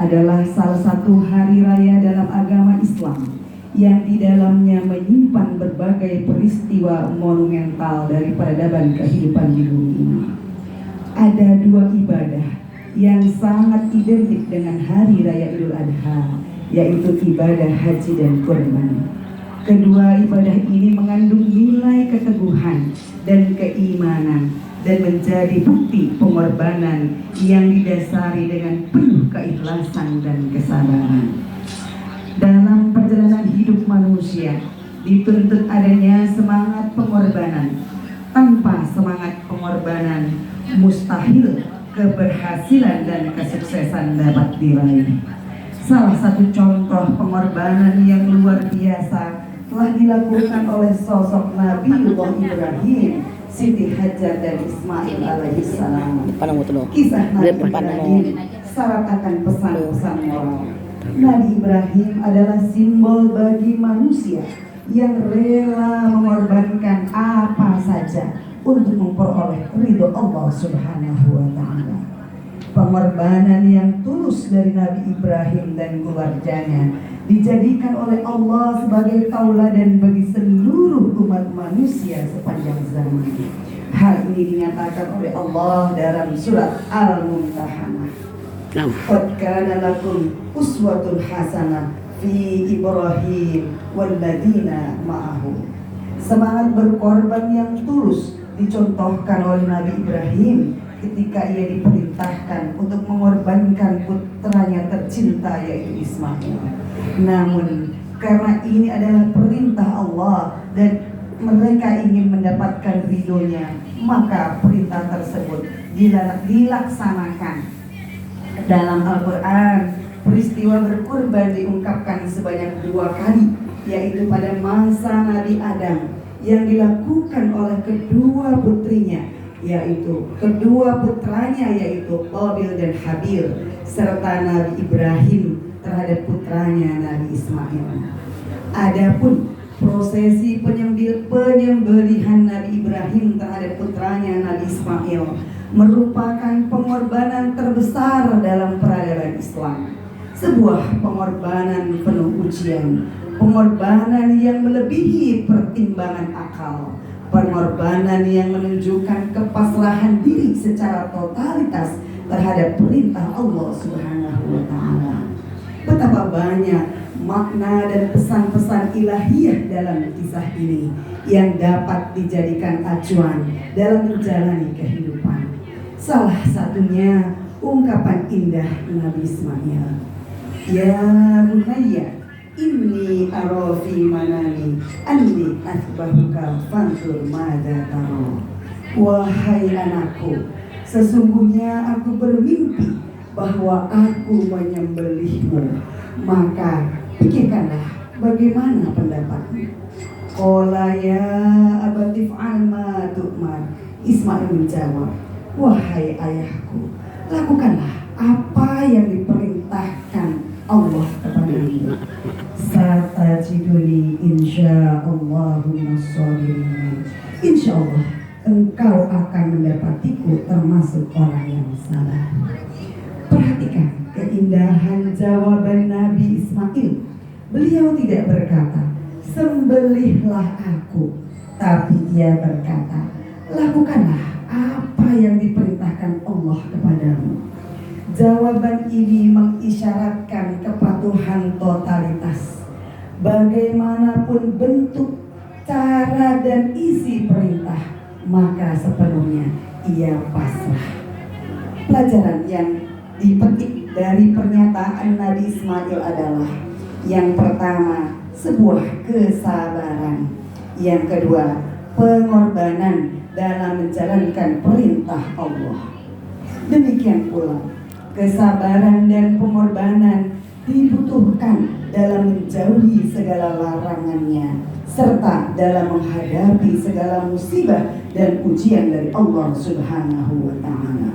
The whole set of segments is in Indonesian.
adalah salah satu hari raya dalam agama Islam yang di dalamnya menyimpan berbagai peristiwa monumental dari peradaban kehidupan di bumi ini. Ada dua ibadah yang sangat identik dengan hari raya Idul Adha, yaitu ibadah haji dan kurban. Kedua ibadah ini mengandung nilai keteguhan dan keimanan dan menjadi bukti pengorbanan yang didasari dengan penuh keikhlasan dan kesabaran. Dalam perjalanan hidup manusia dituntut adanya semangat pengorbanan. Tanpa semangat pengorbanan, mustahil keberhasilan dan kesuksesan dapat diraih. Salah satu contoh pengorbanan yang luar biasa telah dilakukan oleh sosok Nabiullah Ibrahim, Siti Hajar dan Ismail alaihissalam. Kisah Nabi Ibrahim syarat akan pesan-pesan moral. Nabi Ibrahim adalah simbol bagi manusia yang rela mengorbankan apa saja untuk memperoleh ridho Allah Subhanahu wa Ta'ala. Pengorbanan yang tulus dari Nabi Ibrahim dan keluarganya dijadikan oleh Allah sebagai tauladan bagi seluruh umat manusia sepanjang zaman. Hal ini dinyatakan oleh Allah dalam surat Al-Mumtahanah. Qad kana lakum uswatun hasanah fi Ibrahim walladzina ma'ahu. Semangat berkorban yang tulus dicontohkan oleh Nabi Ibrahim ketika ia diperintahkan untuk mengorbankan putranya tercinta yaitu Ismail. Namun karena ini adalah perintah Allah dan mereka ingin mendapatkan ridhonya, maka perintah tersebut dilaksanakan. Dalam Al-Quran, peristiwa berkurban diungkapkan sebanyak 2 kali, yaitu pada masa Nabi Adam yang dilakukan oleh kedua putrinya, yaitu kedua putranya yaitu Qabil dan Habil, serta Nabi Ibrahim terhadap putranya Nabi Ismail. Adapun prosesi penyembelihan Nabi Ibrahim terhadap putranya Nabi Ismail merupakan pengorbanan terbesar dalam peradaban Islam. Sebuah pengorbanan penuh ujian, pengorbanan yang melebihi pertimbangan akal, pengorbanan yang menunjukkan kepasrahan diri secara totalitas terhadap perintah Allah Subhanahu wa Ta'ala. Betapa banyak makna dan pesan-pesan ilahiyah dalam kisah ini yang dapat dijadikan acuan dalam menjalani kehidupan. Salah satunya ungkapan indah Nabi Ismail. Ya bunayya, inni ara fi manami anni athbahuka fanzur madza tara. Wahai anakku, sesungguhnya aku bermimpi bahwa aku menyembelihmu, maka pikirkanlah bagaimana pendapatmu. Qala ya abati fa'al ma tu'mar. Ismail menjawab, wahai ayahku, lakukanlah apa yang diperintahkan Allah kepadamu. Satajiduni insyaallahu minas-shabirin. Insyaallah engkau akan mendapatiku termasuk orang yang sabar. Perhatikan keindahan jawaban Nabi Ismail. Beliau tidak berkata, sembelihlah aku, tapi ia berkata, lakukanlah apa yang diperintahkan Allah kepadamu. Jawaban ini mengisyaratkan kepatuhan totalitas. Bagaimanapun bentuk, cara dan isi perintah, maka sepenuhnya ia pasrah. Pelajaran yang dipetik dari pernyataan Nabi Ismail adalah: yang pertama, sebuah kesabaran. Yang kedua, pengorbanan dalam menjalankan perintah Allah. Demikian pula, kesabaran dan pengorbanan dibutuhkan dalam menjauhi segala larangannya, serta dalam menghadapi segala musibah dan ujian dari Allah Subhanahu wa Ta'ala.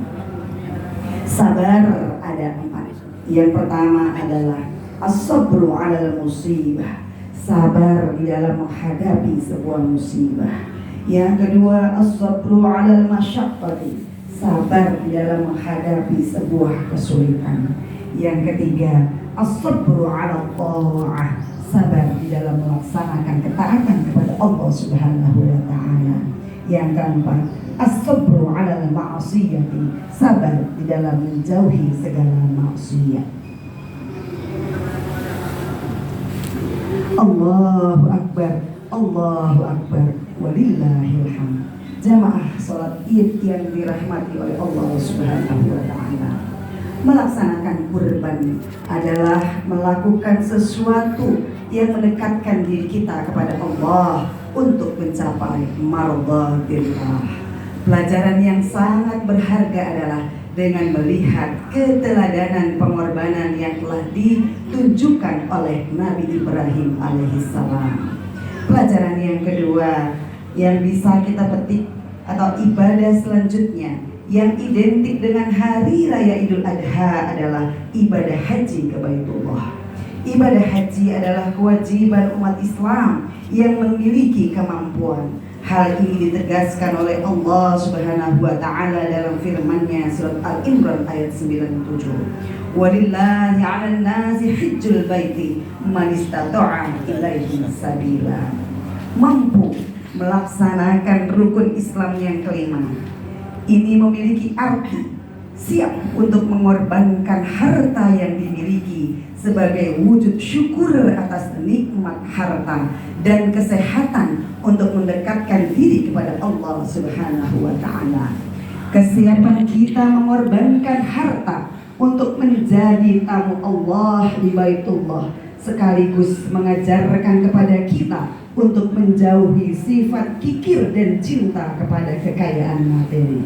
Sabar ada 4. Yang pertama adalah as-sabru 'alal musibah, sabar di dalam menghadapi sebuah musibah. Yang kedua, as-sabru 'alal masyaqqati, sabar di dalam menghadapi sebuah kesulitan. Yang ketiga, as-sabru 'ala ta'ah, sabar di dalam melaksanakan ketaatan kepada Allah Subhanahu wa taala. Yang keempat, as-sabru 'ala al-ma'siyati, sabar di dalam menjauhi segala maksiat. Allahu Akbar, Allahu Akbar, walillahil hamd. Jamaah salat Id yang dirahmati oleh Allah Subhanahu wa taala. Melaksanakan kurban adalah melakukan sesuatu yang mendekatkan diri kita kepada Allah untuk mencapai mardhatillah. Pelajaran yang sangat berharga adalah dengan melihat keteladanan pengorbanan yang telah ditunjukkan oleh Nabi Ibrahim alaihissalam. Pelajaran yang kedua yang bisa kita petik atau ibadah selanjutnya yang identik dengan hari raya Idul Adha adalah ibadah haji ke Baitullah. Ibadah haji adalah kewajiban umat Islam yang memiliki kemampuan. Hal ini ditegaskan oleh Allah Subhanahu wa taala dalam firman-Nya surat Al-Imran ayat 97. Walillahi 'alan nasi hajjul baiti man istata'a ilaihi sabila. Mampu melaksanakan rukun Islam yang kelima. Ini memiliki arti siap untuk mengorbankan harta yang dimiliki sebagai wujud syukur atas nikmat harta dan kesehatan untuk mendekatkan diri kepada Allah Subhanahu wa taala. Kesiapan kita mengorbankan harta untuk menjadi tamu Allah di Baitullah sekaligus mengajarkan kepada kita untuk menjauhi sifat kikir dan cinta kepada kekayaan materi.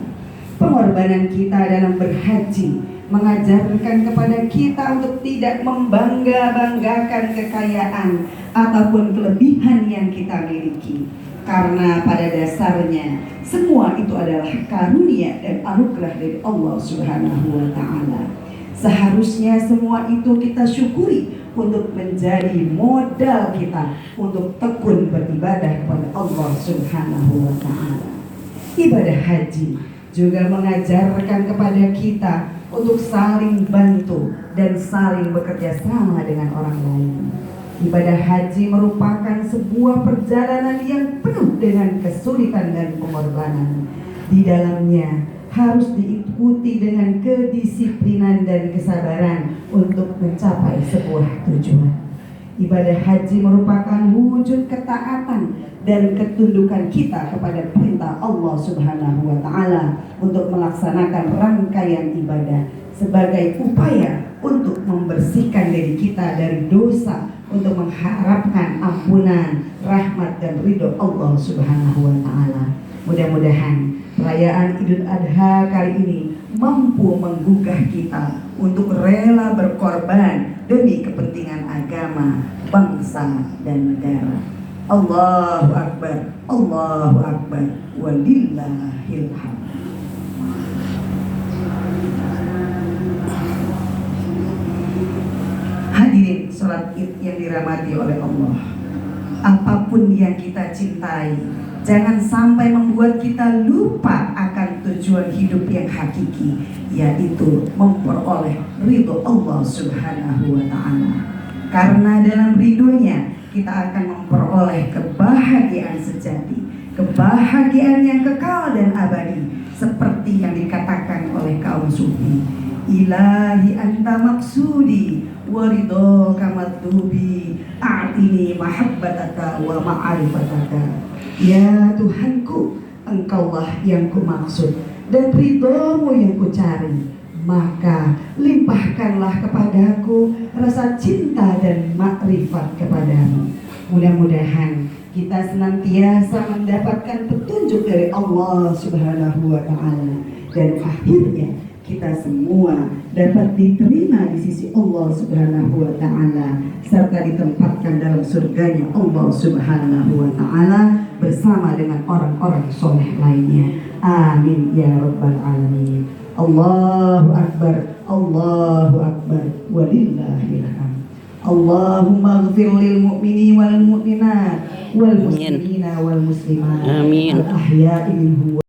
Pengorbanan kita dalam berhaji mengajarkan kepada kita untuk tidak membangga-banggakan kekayaan ataupun kelebihan yang kita miliki. Karena pada dasarnya semua itu adalah karunia dan anugerah dari Allah Subhanahu wa taala. Seharusnya semua itu kita syukuri untuk menjadi modal kita untuk tekun beribadah kepada Allah Subhanahu wa taala. Ibadah haji juga mengajarkan kepada kita untuk saling bantu dan saling bekerja sama dengan orang lain. Ibadah haji merupakan sebuah perjalanan yang penuh dengan kesulitan dan pengorbanan. Di dalamnya harus diikuti dengan kedisiplinan dan kesabaran untuk mencapai sebuah tujuan. Ibadah haji merupakan wujud ketaatan dan ketundukan kita kepada perintah Allah Subhanahu wa taala untuk melaksanakan rangkaian ibadah sebagai upaya untuk membersihkan diri kita dari dosa, untuk mengharapkan ampunan, rahmat dan ridho Allah Subhanahu wa taala. Mudah-mudahan perayaan Idul Adha kali ini mampu menggugah kita untuk rela berkorban demi kepentingan agama, bangsa dan negara. Allahu Akbar, Allahu Akbar, walillahil hamd. Hadirin sholat Id yang dirahmati oleh Allah, apapun yang kita cintai, jangan sampai membuat kita lupa akan tujuan hidup yang hakiki, yaitu memperoleh ridho Allah Subhanahu wa ta'ala. Karena dalam ridhonya kita akan memperoleh kebahagiaan sejati, kebahagiaan yang kekal dan abadi, seperti yang dikatakan oleh kaum sufi. Ilahi anta maksudi waridhoka matlubi, a'tini mahabbataka wa ma'rifataka. Ya Tuhanku, Engkaulah yang kumaksud dan ridhomu yang kucari, maka limpahkanlah kepadaku rasa cinta dan makrifat kepadamu. Mudah-mudahan kita senantiasa mendapatkan petunjuk dari Allah Subhanahu wa ta'ala, dan akhirnya kita semua dapat diterima di sisi Allah Subhanahu wa ta'ala serta ditempatkan dalam surganya Allah Subhanahu wa ta'ala bersama dengan orang-orang soleh lainnya. Amin ya rabbal alamin. Allahu Akbar, Allahu Akbar, walillahil hamd. Allahumma ighfir lil mu'mini wal mu'minat wal muslimina wal muslimat al ahya'i minhum